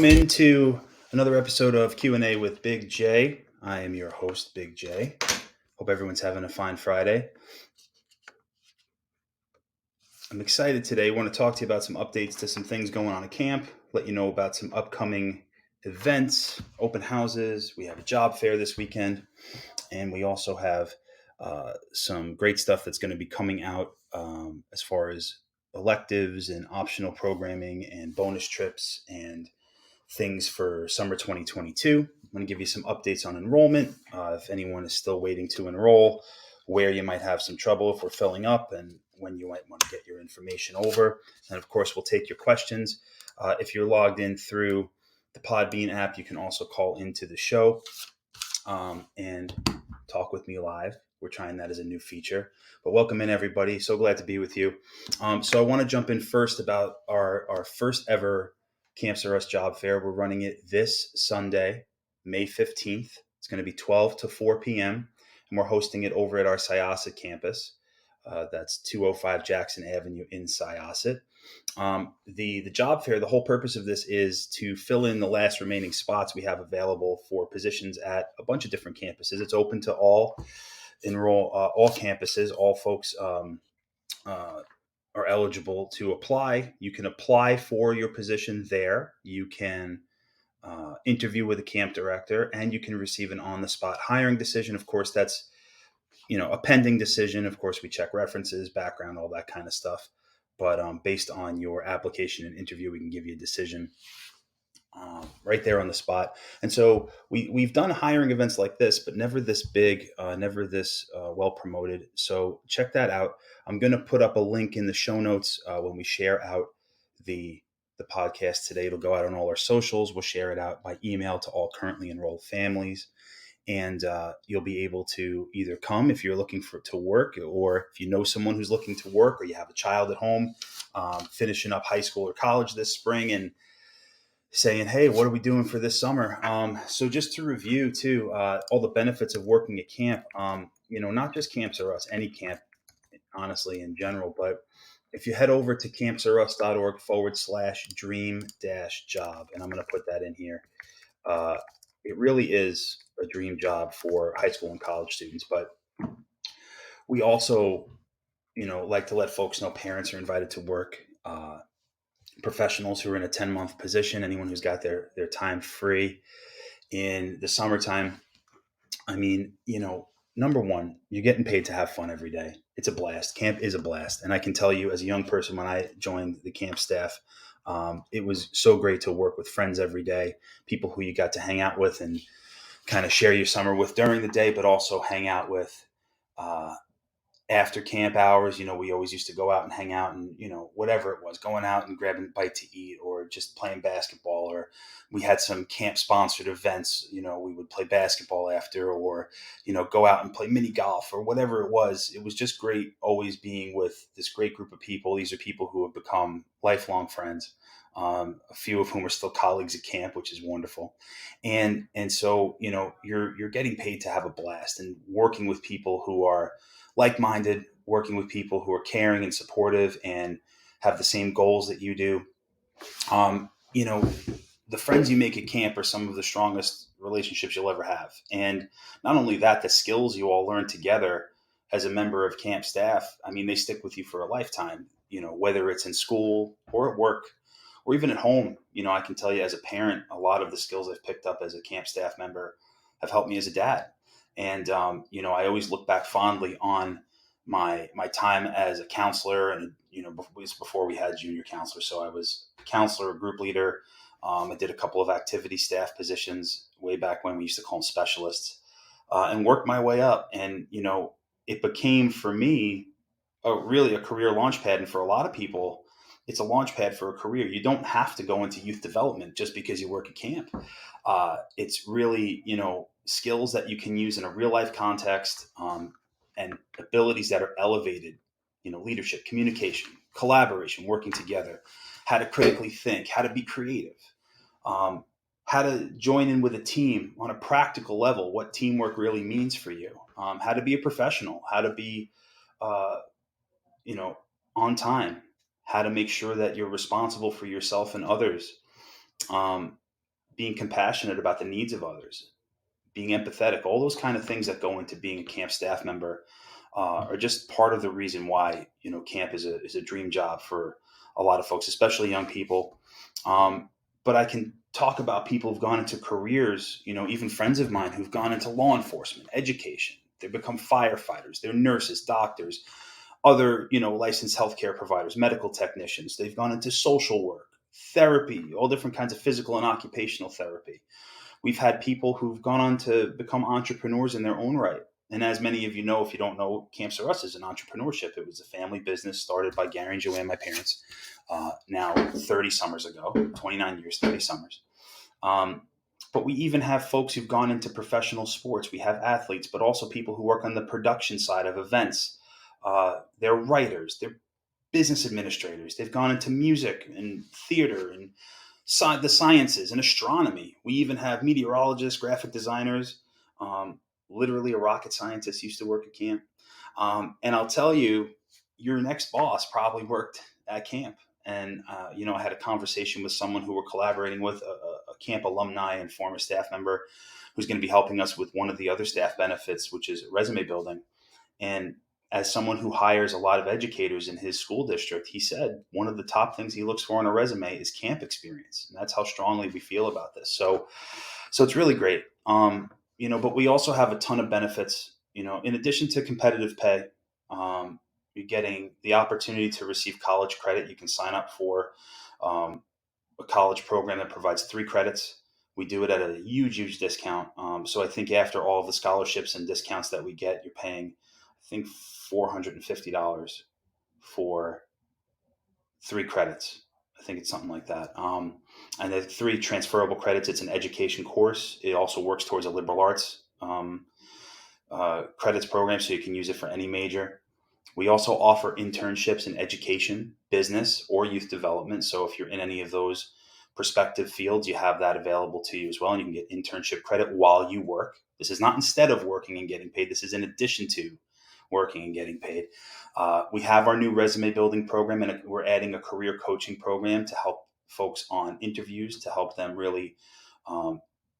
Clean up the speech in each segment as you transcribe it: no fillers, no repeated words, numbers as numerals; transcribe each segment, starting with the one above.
Welcome into another episode of Q&A with Big J. I am your host, Big J. Hope everyone's having a fine Friday. I'm excited today. I want to talk to you about some updates to some things going on at camp, let you know about some upcoming events, open houses. We have a job fair this weekend, and we also have some great stuff that's going to be coming out as far as electives and optional programming and bonus trips and things for summer 2022. I'm going to give you some updates on enrollment, if anyone is still waiting to enroll, where you might have some trouble if we're filling up, and when you might want to get your information over. And of course, we'll take your questions. If you're logged in through the Podbean app, you can also call into the show and talk with me live. We're trying that as a new feature. But welcome in, everybody. So glad to be with you. So I want to jump in first about our first ever Camps R Us job fair. We're running it this Sunday, May 15th. It's going to be 12 to 4 p.m. And we're hosting it over at our Syosset campus. That's 205 Jackson Avenue in Syosset. The job fair, the whole purpose of this is to fill in the last remaining spots we have available for positions at a bunch of different campuses. It's open to all campuses. All folks are eligible to apply. You can apply for your position there. You can interview with a camp director, and you can receive an on-the-spot hiring decision. Of course, that's a pending decision. Of course, we check references, background, all that kind of stuff. But based on your application and interview, we can give you a decision right there on the spot. And so we've done hiring events like this, but never this big, never this well promoted. So check that out. I'm going to put up a link in the show notes when we share out the podcast today. It'll go out on all our socials. We'll share it out by email to all currently enrolled families. And you'll be able to either come if you're looking to work, or if you know someone who's looking to work, or you have a child at home finishing up high school or college this spring and saying, hey, what are we doing for this summer? So just to review too, all the benefits of working at camp, not just Camps R Us, any camp, honestly, in general, but if you head over to campsrus.org/dream-job, and I'm going to put that in here, it really is a dream job for high school and college students. But we also, like to let folks know parents are invited to work, professionals who are in a 10-month position, anyone who's got their time free in the summertime. I mean, number one, you're getting paid to have fun every day. It's a blast. Camp is a blast. And I can tell you as a young person, when I joined the camp staff, it was so great to work with friends every day, people who you got to hang out with and kind of share your summer with during the day, but also hang out with after camp hours. We always used to go out and hang out and, whatever it was, going out and grabbing a bite to eat, or just playing basketball, or we had some camp sponsored events. We would play basketball after, or, go out and play mini golf or whatever it was. It was just great always being with this great group of people. These are people who have become lifelong friends. A few of whom are still colleagues at camp, which is wonderful. And so, you're getting paid to have a blast and working with people who are like-minded, working with people who are caring and supportive and have the same goals that you do. The friends you make at camp are some of the strongest relationships you'll ever have. And not only that, the skills you all learn together as a member of camp staff, I mean, they stick with you for a lifetime, whether it's in school or at work or even at home. I can tell you as a parent, a lot of the skills I've picked up as a camp staff member have helped me as a dad. And, I always look back fondly on my time as a counselor, and, it was before we had junior counselors. So I was a counselor, a group leader. I did a couple of activity staff positions way back when we used to call them specialists, and worked my way up. And, it became for me really a career launch pad. And for a lot of people, it's a launch pad for a career. You don't have to go into youth development just because you work at camp. It's really, skills that you can use in a real life context, and abilities that are elevated, leadership, communication, collaboration, working together, how to critically think, how to be creative, how to join in with a team on a practical level, what teamwork really means for you, how to be a professional, how to be, on time, how to make sure that you're responsible for yourself and others. being compassionate about the needs of others, being empathetic, all those kind of things that go into being a camp staff member are just part of the reason why camp is a dream job for a lot of folks, especially young people. But I can talk about people who've gone into careers, even friends of mine who've gone into law enforcement, education. They've become firefighters, they're nurses, doctors, other licensed healthcare providers, medical technicians. They've gone into social work, therapy, all different kinds of physical and occupational therapy. We've had people who've gone on to become entrepreneurs in their own right. And as many of you know, if you don't know, Camps R Us is an entrepreneurship. It was a family business started by Gary and Joanne, my parents, now 30 summers ago, 29 years, 30 summers. But we even have folks who've gone into professional sports. We have athletes, but also people who work on the production side of events. They're writers, they're business administrators. They've gone into music and theater and the sciences and astronomy. We even have meteorologists, graphic designers. Literally, a rocket scientist used to work at camp. And I'll tell you, your next boss probably worked at camp. And I had a conversation with someone who we're collaborating with, a camp alumni and former staff member, who's going to be helping us with one of the other staff benefits, which is resume building. And as someone who hires a lot of educators in his school district, he said one of the top things he looks for in a resume is camp experience. And that's how strongly we feel about this. So it's really great. But we also have a ton of benefits, in addition to competitive pay. You're getting the opportunity to receive college credit. You can sign up for a college program that provides 3 credits. We do it at a huge discount. So I think after all of the scholarships and discounts that we get, you're paying, I think, $450 for 3 credits. I think it's something like that. And the 3 transferable credits. It's an education course. It also works towards a liberal arts credits program, so you can use it for any major. We also offer internships in education, business, or youth development. So if you're in any of those prospective fields, you have that available to you as well. And you can get internship credit while you work. This is not instead of working and getting paid. This is in addition to working and getting paid. We have our new resume building program, and we're adding a career coaching program to help folks on interviews, to help them really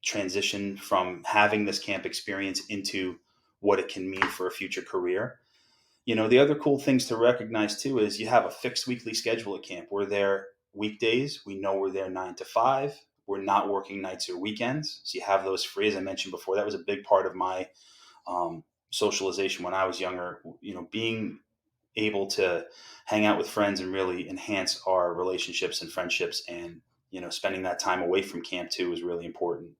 transition from having this camp experience into what it can mean for a future career. The other cool things to recognize too is you have a fixed weekly schedule at camp. We're there weekdays. We know we're there 9 to 5. We're not working nights or weekends. So you have those free. As I mentioned before, that was a big part of my socialization when I was younger. Being able to hang out with friends and really enhance our relationships and friendships, and spending that time away from camp too is really important.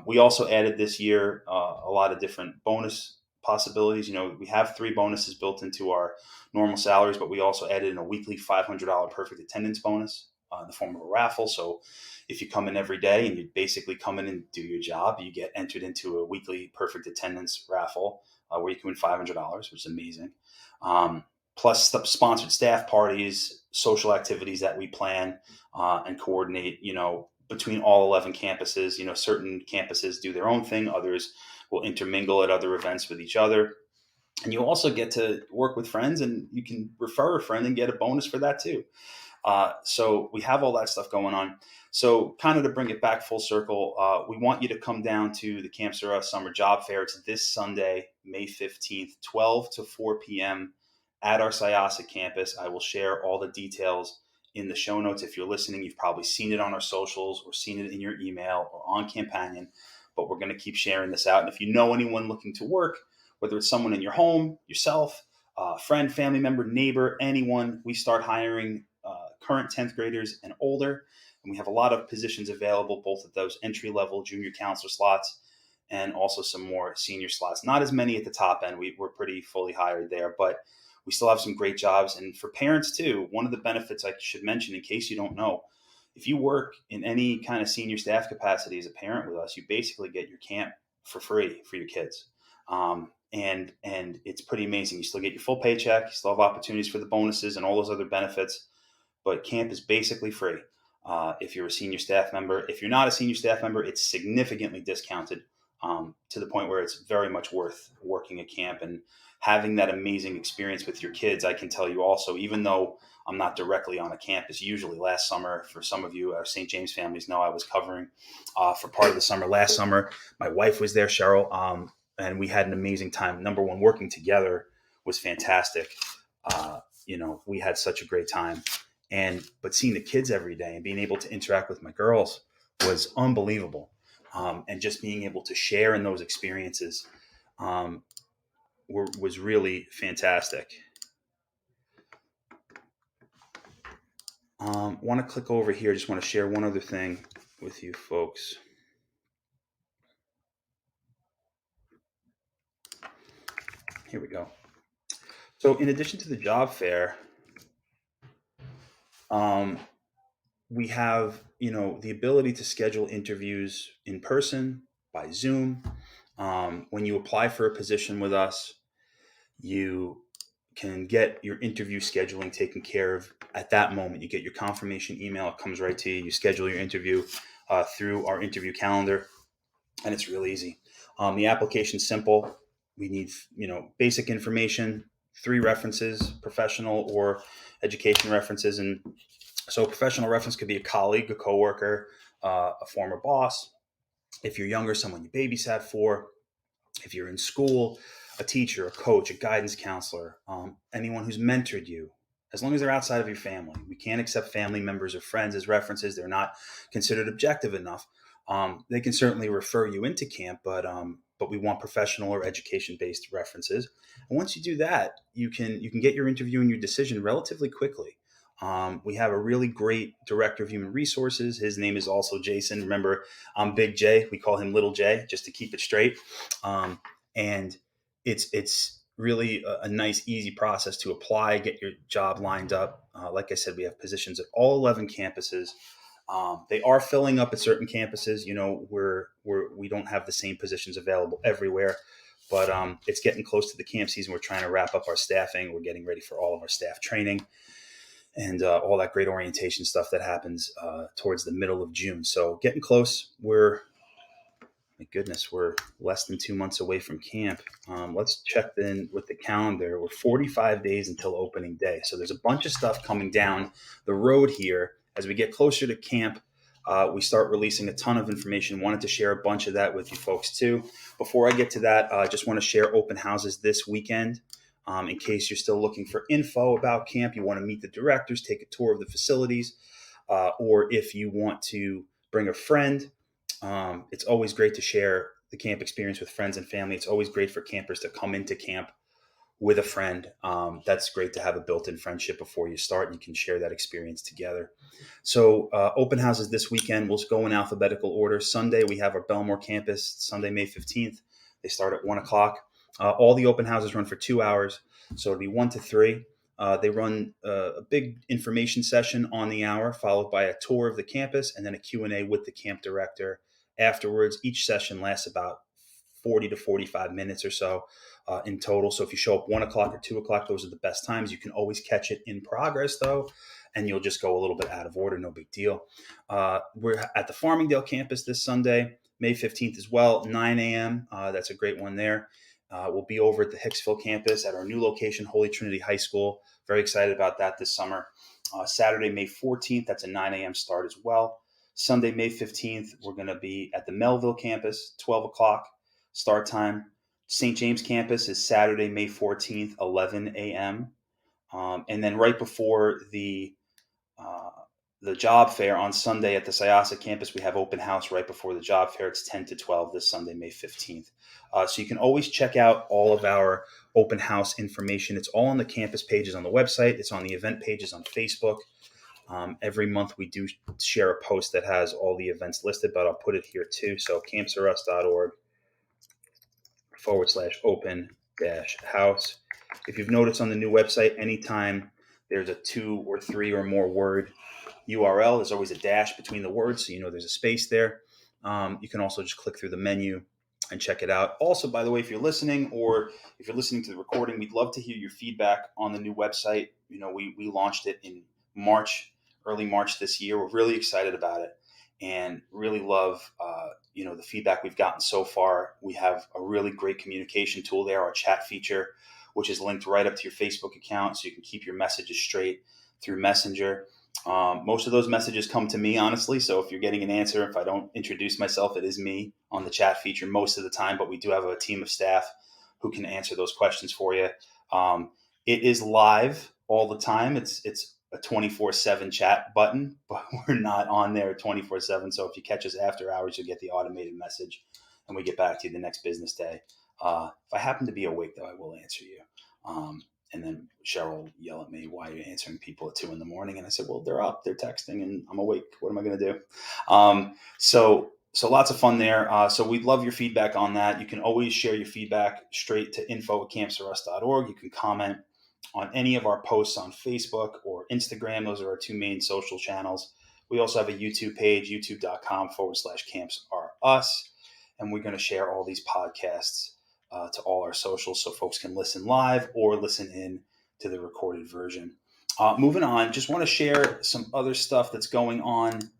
We also added this year a lot of different bonus possibilities. We have 3 bonuses built into our normal salaries, but we also added in a weekly $500 perfect attendance bonus in the form of a raffle. So if you come in every day and you basically come in and do your job, you get entered into a weekly perfect attendance raffle where you can win $500, which is amazing. Plus the sponsored staff parties, social activities that we plan and coordinate, between all 11 campuses. Certain campuses do their own thing. Others will intermingle at other events with each other. And you also get to work with friends, and you can refer a friend and get a bonus for that too. So we have all that stuff going on. So kind of to bring it back full circle, we want you to come down to the Camps R Us Summer Job Fair. It's this Sunday, May 15th, 12 to 4 p.m. at our Syosset campus. I will share all the details in the show notes. If you're listening, you've probably seen it on our socials or seen it in your email or on Campanion, but we're going to keep sharing this out. And if you know anyone looking to work, whether it's someone in your home, yourself, friend, family member, neighbor, anyone, we start hiring current 10th graders and older. And we have a lot of positions available, both at those entry-level junior counselor slots and also some more senior slots. Not as many at the top end. We're pretty fully hired there, but we still have some great jobs. And for parents too, one of the benefits I should mention in case you don't know, if you work in any kind of senior staff capacity as a parent with us, you basically get your camp for free for your kids. And it's pretty amazing. You still get your full paycheck. You still have opportunities for the bonuses and all those other benefits. But camp is basically free if you're a senior staff member. If you're not a senior staff member, it's significantly discounted. to the point where it's very much worth working at camp and having that amazing experience with your kids. I can tell you also, even though I'm not directly on a campus, usually last summer, for some of you, our St. James families know I was covering for part of the summer. Last summer, my wife was there, Cheryl, and we had an amazing time. Number one, working together was fantastic. We had such a great time. But seeing the kids every day and being able to interact with my girls was unbelievable. And just being able to share in those experiences was really fantastic. Want to click over here. Just want to share one other thing with you folks. Here we go. So in addition to the job fair, we have, the ability to schedule interviews in person, by Zoom. When you apply for a position with us, you can get your interview scheduling taken care of at that moment. You get your confirmation email, it comes right to you. You schedule your interview through our interview calendar, and it's real easy. The application's simple. We need, basic information, 3 references, professional or education references. And so a professional reference could be a colleague, a coworker, a former boss. If you're younger, someone you babysat for. If you're in school, a teacher, a coach, a guidance counselor, anyone who's mentored you, as long as they're outside of your family. We can't accept family members or friends as references. They're not considered objective enough. They can certainly refer you into camp, but we want professional or education-based references. And once you do that, you can get your interview and your decision relatively quickly. We have a really great director of human resources. His name is also Jason. Remember, I'm Big J. We call him Little J, just to keep it straight. And it's really a nice, easy process to apply, get your job lined up. Like I said, we have positions at all 11 campuses. They are filling up at certain campuses. We don't have the same positions available everywhere, but it's getting close to the camp season. We're trying to wrap up our staffing. We're getting ready for all of our staff training and all that great orientation stuff that happens towards the middle of June. So getting close. My goodness, we're less than 2 months away from camp. Let's check in with the calendar. We're 45 days until opening day. So there's a bunch of stuff coming down the road here. As we get closer to camp, we start releasing a ton of information. Wanted to share a bunch of that with you folks too. Before I get to that, I just want to share open houses this weekend. In case you're still looking for info about camp, you want to meet the directors, take a tour of the facilities, or if you want to bring a friend. It's always great to share the camp experience with friends and family. It's always great for campers to come into camp with a friend. That's great to have a built-in friendship before you start, and you can share that experience together. So open houses this weekend. We'll go in alphabetical order. Sunday, we have our Belmore campus, Sunday, May 15th. They start at 1 o'clock. All the open houses run for 2 hours, so it'll be 1 to 3. They run a big information session on the hour, followed by a tour of the campus and then a Q&A with the camp director afterwards. Each session lasts about 40 to 45 minutes or so in total. So if you show up 1 o'clock or 2 o'clock, those are the best times. You can always catch it in progress, though, and you'll just go a little bit out of order. No big deal. We're at the Farmingdale campus this Sunday, May 15th as well, 9 a.m. That's a great one there. We'll be over at the Hicksville campus at our new location, Holy Trinity High School. Very excited about that this summer. Saturday, May 14th, that's a 9 a.m. start as well. Sunday, May 15th, we're going to be at the Melville campus, 12 o'clock start time. St. James campus is Saturday, May 14th, 11 a.m. And then right before the job fair on Sunday at the Syosset campus, we have open house right before the job fair. It's 10 to 12 this Sunday, May 15th. So you can always check out all of our open house information. It's all on the campus pages on the website. It's on the event pages on Facebook. Every month we do share a post that has all the events listed, but I'll put it here too. So campsarus.org/open-house. If you've noticed on the new website, anytime there's a 2 or 3 or more word URL, there's always a dash between the words, so you know there's a space there. You can also just click through the menu and check it out. Also, by the way, if you're listening or if you're listening to the recording, we'd love to hear your feedback on the new website. We launched it in March, early March this year. We're really excited about it and really love the feedback we've gotten so far. We have a really great communication tool there, our chat feature, which is linked right up to your Facebook account, so you can keep your messages straight through Messenger. Most of those messages come to me, honestly. So if you're getting an answer, if I don't introduce myself, it is me on the chat feature most of the time. But we do have a team of staff who can answer those questions for you. It is live all the time. It's a 24/7 chat button, but we're not on there 24/7. So if you catch us after hours, you'll get the automated message, and we get back to you the next business day. If I happen to be awake, though, I will answer you. And then Cheryl will yell at me, "Why are you answering people at 2 a.m?" And I said, "Well, they're up, they're texting, and I'm awake. What am I going to do?" So lots of fun there. So we'd love your feedback on that. You can always share your feedback straight to info@campsforus.org. You can comment on any of our posts on Facebook or Instagram. Those are our two main social channels. We also have a YouTube page, youtube.com/campsrus. And we're going to share all these podcasts to all our socials so folks can listen live or listen in to the recorded version. Moving on, just want to share some other stuff that's going on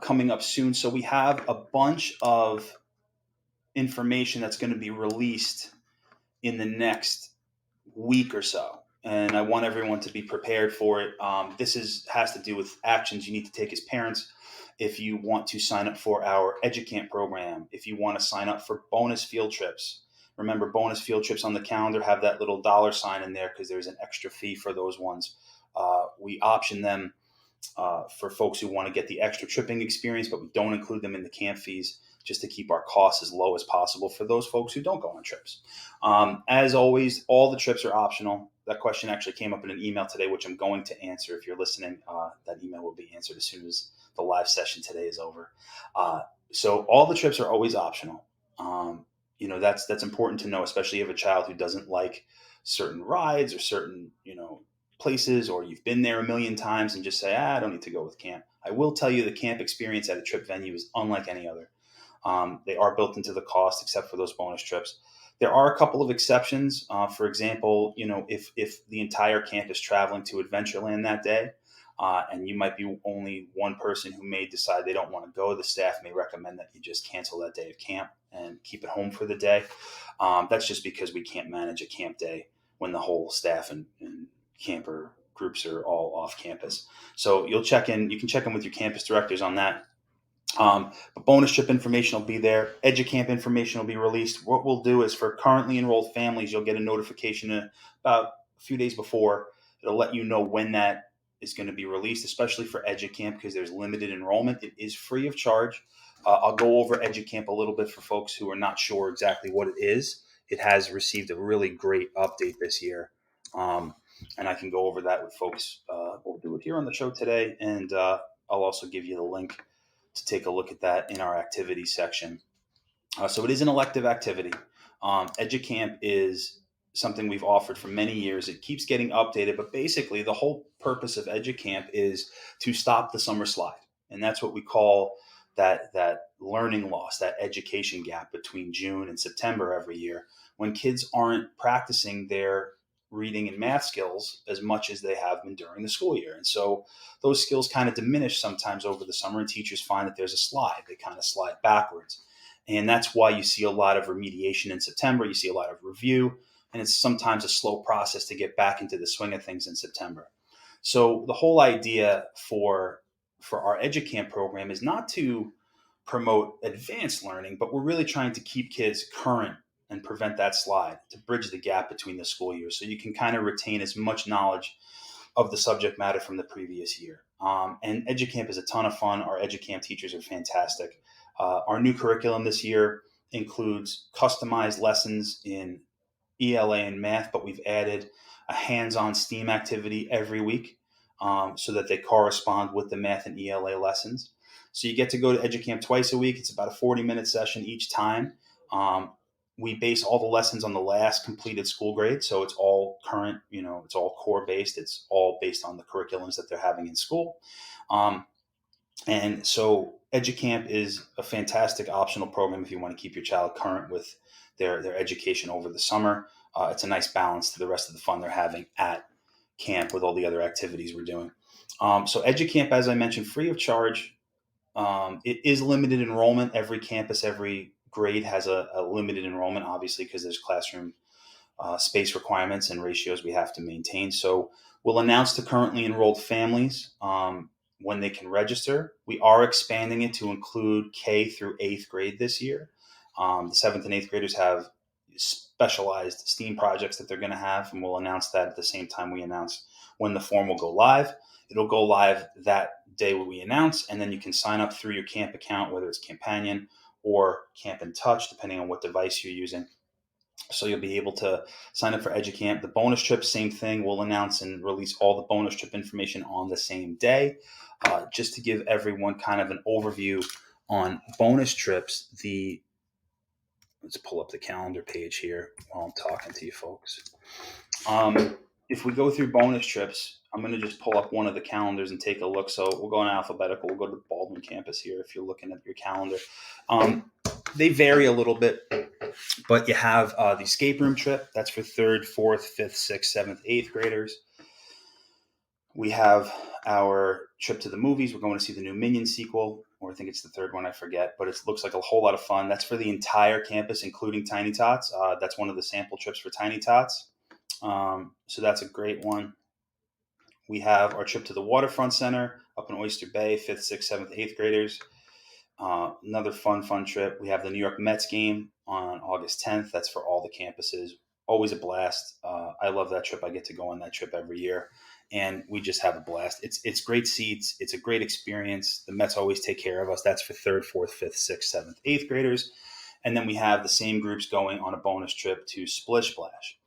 coming up soon. So we have a bunch of information that's going to be released in the next week or so, and I want everyone to be prepared for it. This has to do with actions you need to take as parents. If you want to sign up for our EDUCAMP program, if you want to sign up for bonus field trips, remember bonus field trips on the calendar have that little $ in there because there's an extra fee for those ones. We option them for folks who want to get the extra tripping experience, but we don't include them in the camp fees just to keep our costs as low as possible for those folks who don't go on trips. As always, all the trips are optional. That question actually came up in an email today, which I'm going to answer. If you're listening, that email will be answered as soon as the live session today is over. So all the trips are always optional. That's important to know, especially if you have a child who doesn't like certain rides or certain, places, or you've been there a million times and just say, I don't need to go with camp. I will tell you the camp experience at a trip venue is unlike any other. They are built into the cost except for those bonus trips. There are a couple of exceptions. For example, if the entire camp is traveling to Adventureland that day, and you might be only one person who may decide they don't want to go, the staff may recommend that you just cancel that day of camp and keep it home for the day. That's just because we can't manage a camp day when the whole staff and camper groups are all off campus. So you can check in with your campus directors on that. But bonus trip information will be there. EDUCAMP information will be released. What we'll do is for currently enrolled families, you'll get a notification about a few days before. It'll let you know when that is going to be released, especially for EDUCAMP because there's limited enrollment. It is free of charge. I'll go over EDUCAMP a little bit for folks who are not sure exactly what it is. It has received a really great update this year. And I can go over that with folks. We'll do it here on the show today, and I'll also give you the link to take a look at that in our activities section. So it is an elective activity. EDUCAMP is something we've offered for many years. It keeps getting updated, but basically the whole purpose of EDUCAMP is to stop the summer slide. And that's what we call that learning loss, that education gap between June and September every year, when kids aren't practicing their reading and math skills as much as they have been during the school year. And so those skills kind of diminish sometimes over the summer, and teachers find that there's a slide. They kind of slide backwards. And that's why you see a lot of remediation in September. You see a lot of review, and it's sometimes a slow process to get back into the swing of things in September. So the whole idea for our EDUCAMP program is not to promote advanced learning, but we're really trying to keep kids current and prevent that slide, to bridge the gap between the school years so you can kind of retain as much knowledge of the subject matter from the previous year. And EDUCAMP is a ton of fun. Our EDUCAMP teachers are fantastic. Our new curriculum this year includes customized lessons in ELA and math, but we've added a hands-on STEAM activity every week so that they correspond with the math and ELA lessons. So you get to go to EDUCAMP twice a week. It's about a 40-minute session each time. We base all the lessons on the last completed school grade. So it's all current, it's all core based. It's all based on the curriculums that they're having in school. And so EDUCAMP is a fantastic optional program if you want to keep your child current with their education over the summer. It's a nice balance to the rest of the fun they're having at camp with all the other activities we're doing. So EDUCAMP, as I mentioned, free of charge. It is limited enrollment. Every campus, every grade has a limited enrollment, obviously, because there's classroom space requirements and ratios we have to maintain. So we'll announce to currently enrolled families when they can register. We are expanding it to include K through eighth grade this year. The seventh and eighth graders have specialized STEAM projects that they're going to have, and we'll announce that at the same time we announce when the form will go live. It'll go live that day when we announce, and then you can sign up through your camp account, whether it's Campanion or Camp in Touch, depending on what device you're using. So you'll be able to sign up for EDUCAMP. The bonus trip, same thing. We'll announce and release all the bonus trip information on the same day. Just to give everyone kind of an overview on bonus trips, let's pull up the calendar page here while I'm talking to you folks. If we go through bonus trips, I'm going to just pull up one of the calendars and take a look. So we'll go in alphabetical. We'll go to the Baldwin campus here if you're looking at your calendar. They vary a little bit, but you have the escape room trip. That's for 3rd, 4th, 5th, 6th, 7th, 8th graders. We have our trip to the movies. We're going to see the new Minion sequel, or I think it's the third one, I forget, but it looks like a whole lot of fun. That's for the entire campus, including Tiny Tots. That's one of the sample trips for Tiny Tots. So that's a great one. We have our trip to the Waterfront Center up in Oyster Bay, 5th, 6th, 7th, 8th graders. Another fun trip. We have the New York Mets game on August 10th. That's for all the campuses. Always a blast. I love that trip. I get to go on that trip every year, and we just have a blast. It's great seats. It's a great experience. The Mets always take care of us. That's for 3rd, 4th, 5th, 6th, 7th, 8th graders. And then we have the same groups going on a bonus trip to Splish Splash,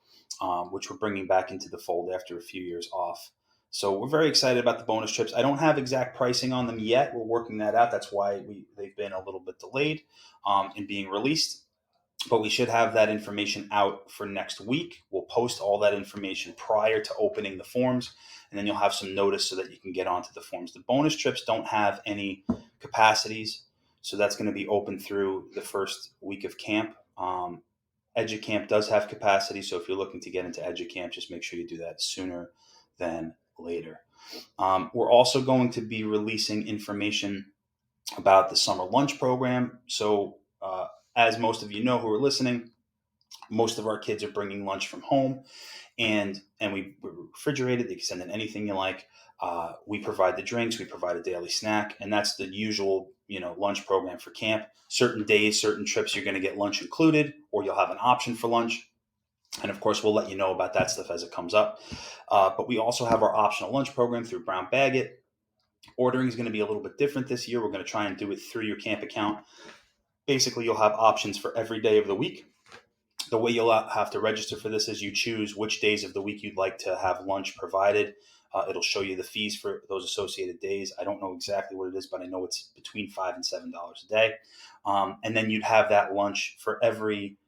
which we're bringing back into the fold after a few years off. So we're very excited about the bonus trips. I don't have exact pricing on them yet. We're working that out. That's why they've been a little bit delayed in being released. But we should have that information out for next week. We'll post all that information prior to opening the forms, and then you'll have some notice so that you can get onto the forms. The bonus trips don't have any capacities, so that's going to be open through the first week of camp. EduCamp does have capacity, so if you're looking to get into EduCamp, just make sure you do that sooner than later. We're also going to be releasing information about the summer lunch program. So as most of you know who are listening, most of our kids are bringing lunch from home, and we refrigerate it. They can send in anything you like. We provide the drinks, we provide a daily snack, and that's the usual lunch program for camp. Certain days, certain trips, you're going to get lunch included, or you'll have an option for lunch. And of course, we'll let you know about that stuff as it comes up. But we also have our optional lunch program through Brown Bag It. Ordering is going to be a little bit different this year. We're going to try and do it through your camp account. Basically, you'll have options for every day of the week. The way you'll have to register for this is you choose which days of the week you'd like to have lunch provided. It'll show you the fees for those associated days. I don't know exactly what it is, but I know it's between $5 and $7 a day. And then you'd have that lunch for every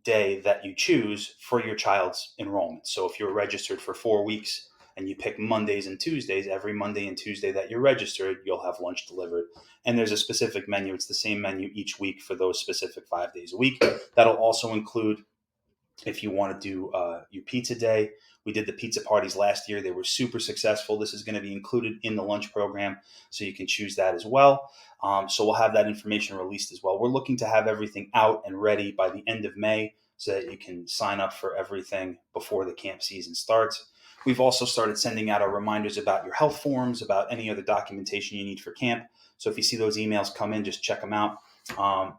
day that you choose for your child's enrollment. So if you're registered for 4 weeks and you pick Mondays and Tuesdays, every Monday and Tuesday that you're registered, you'll have lunch delivered. And there's a specific menu. It's the same menu each week for those specific 5 days a week. That'll also include, if you want to do your pizza day. We did the pizza parties last year. They were super successful. This is going to be included in the lunch program, so you can choose that as well. So we'll have that information released as well. We're looking to have everything out and ready by the end of May so that you can sign up for everything before the camp season starts. We've also started sending out our reminders about your health forms, about any other documentation you need for camp. So if you see those emails come in, just check them out.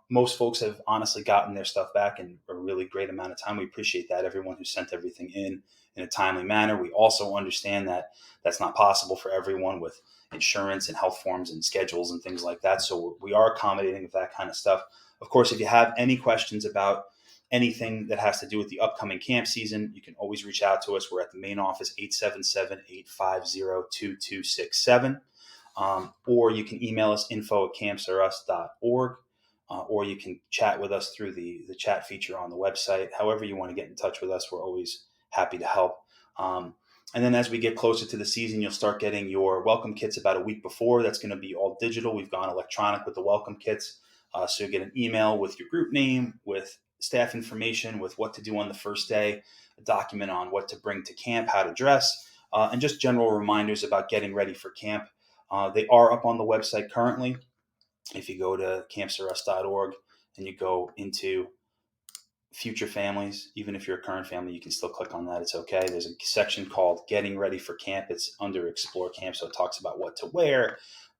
Most folks have honestly gotten their stuff back in a really great amount of time. We appreciate that. Everyone who sent everything in a timely manner. We also understand that that's not possible for everyone with insurance and health forms and schedules and things like that. So we are accommodating with that kind of stuff. Of course, if you have any questions about anything that has to do with the upcoming camp season, you can always reach out to us. We're at the main office, 877-850-2267. Or you can email us, info@campsorus.org. Or you can chat with us through the chat feature on the website. However you want to get in touch with us, we're always happy to help. And then as we get closer to the season, you'll start getting your welcome kits about a week before. That's going to be all digital. We've gone electronic with the welcome kits. So you get an email with your group name, with staff information, with what to do on the first day, a document on what to bring to camp, how to dress, and just general reminders about getting ready for camp. They are up on the website currently. If you go to campsforus.org and you go into future families, even if you're a current family, you can still click on that. It's okay. There's a section called Getting Ready for Camp. It's under Explore Camp, so it talks about what to wear,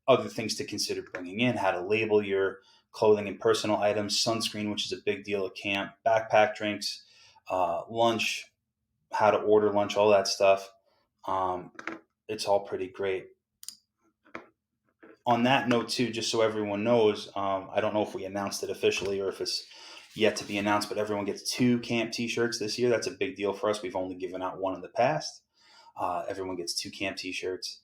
other things to consider bringing in, how to label your clothing and personal items, sunscreen, which is a big deal at camp, backpack drinks, lunch, how to order lunch, all that stuff. It's all pretty great. On that note, too, just so everyone knows, I don't know if we announced it officially or if it's yet to be announced, but everyone gets 2 camp t-shirts this year. That's a big deal for us. We've only given out 1 in the past. Everyone gets 2 camp t-shirts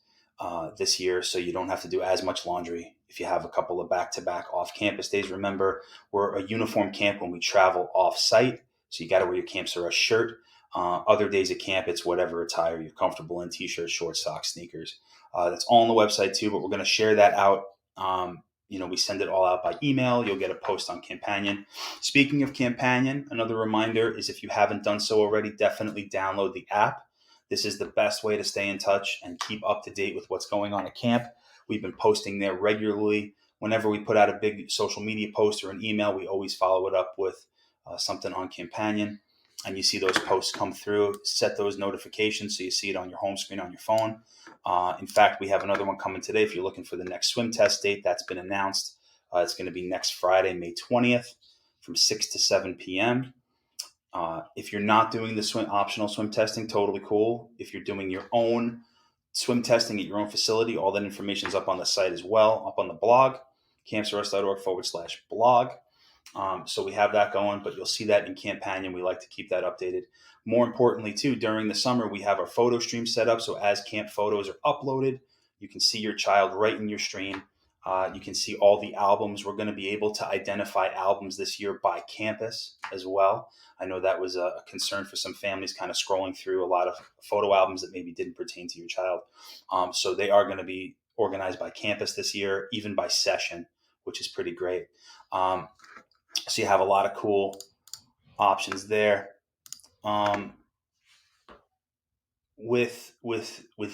this year, so you don't have to do as much laundry if you have a couple of back-to-back off-campus days. Remember, we're a uniform camp when we travel off-site, so you got to wear your Camp Sarah shirt. Other days at camp, it's whatever attire you're comfortable in, t-shirts, shorts, socks, sneakers. That's all on the website too, but we're going to share that out. We send it all out by email. You'll get a post on Campanion. Speaking of Campanion, another reminder is if you haven't done so already, definitely download the app. This is the best way to stay in touch and keep up to date with what's going on at camp. We've been posting there regularly. Whenever we put out a big social media post or an email, we always follow it up with something on Campanion. And you see those posts come through. Set those notifications so you see it on your home screen on your phone. In fact, we have another one coming today. If you're looking for the next swim test date, that's been announced. It's going to be next Friday, May 20th from 6 to 7 p.m. If you're not doing the optional swim testing, totally cool. If you're doing your own swim testing at your own facility, all that information is up on the site as well, up on the blog, campsforus.org/blog. So we have that going, but you'll see that in Campanion. We like to keep that updated. More importantly, too, during the summer, we have our photo stream set up. So as camp photos are uploaded, you can see your child right in your stream. You can see all the albums. We're going to be able to identify albums this year by campus as well. I know that was a concern for some families, kind of scrolling through a lot of photo albums that maybe didn't pertain to your child. So they are going to be organized by campus this year, even by session, which is pretty great. So you have a lot of cool options there. With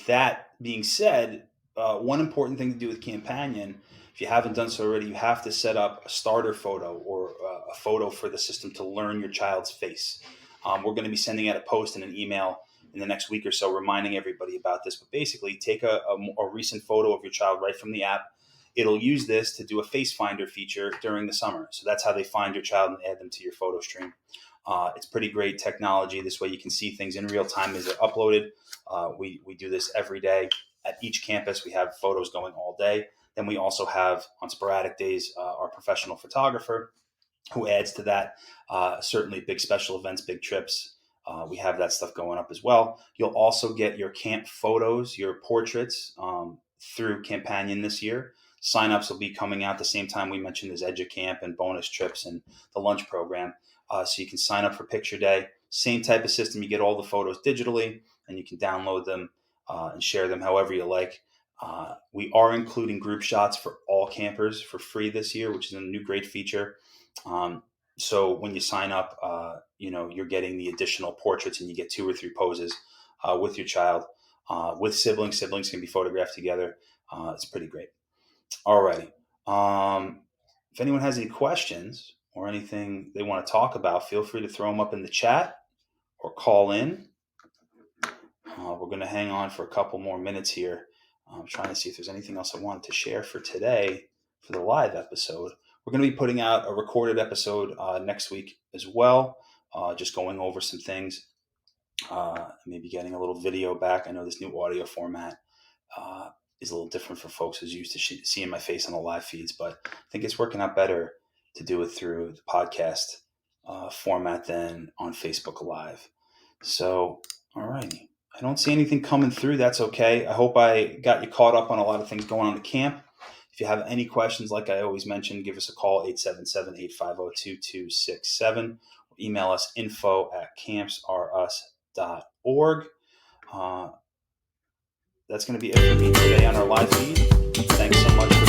that being said, one important thing to do with Campanion, if you haven't done so already, you have to set up a starter photo or a photo for the system to learn your child's face. We're going to be sending out a post and an email in the next week or so reminding everybody about this. But basically, take a recent photo of your child right from the app. It'll use this to do a face finder feature during the summer. So that's how they find your child and add them to your photo stream. It's pretty great technology. This way you can see things in real time as they're uploaded. We do this every day. At each campus, we have photos going all day. Then we also have, on sporadic days, our professional photographer who adds to that. Certainly big special events, big trips. We have that stuff going up as well. You'll also get your camp photos, your portraits through Campanion this year. Sign-ups will be coming out the same time we mentioned there's EDUCAMP and bonus trips and the lunch program. So you can sign up for picture day. Same type of system. You get all the photos digitally, and you can download them and share them however you like. We are including group shots for all campers for free this year, which is a new great feature. So when you sign up, you're getting the additional portraits, and you get 2 or 3 poses with your child. With siblings can be photographed together. It's pretty great. Alrighty. If anyone has any questions or anything they want to talk about, feel free to throw them up in the chat or call in. We're going to hang on for a couple more minutes here. I'm trying to see if there's anything else I wanted to share for today for the live episode. We're going to be putting out a recorded episode next week as well, just going over some things, maybe getting a little video back. I know this new audio format is a little different for folks who's used to seeing my face on the live feeds, but I think it's working out better to do it through the podcast format than on Facebook Live. So, all righty. I don't see anything coming through. That's okay. I hope I got you caught up on a lot of things going on at camp. If you have any questions, like I always mentioned, give us a call, 877-850-2267. Or email us info@campsrus.org. That's going to be it for me today on our live feed. Thanks so much for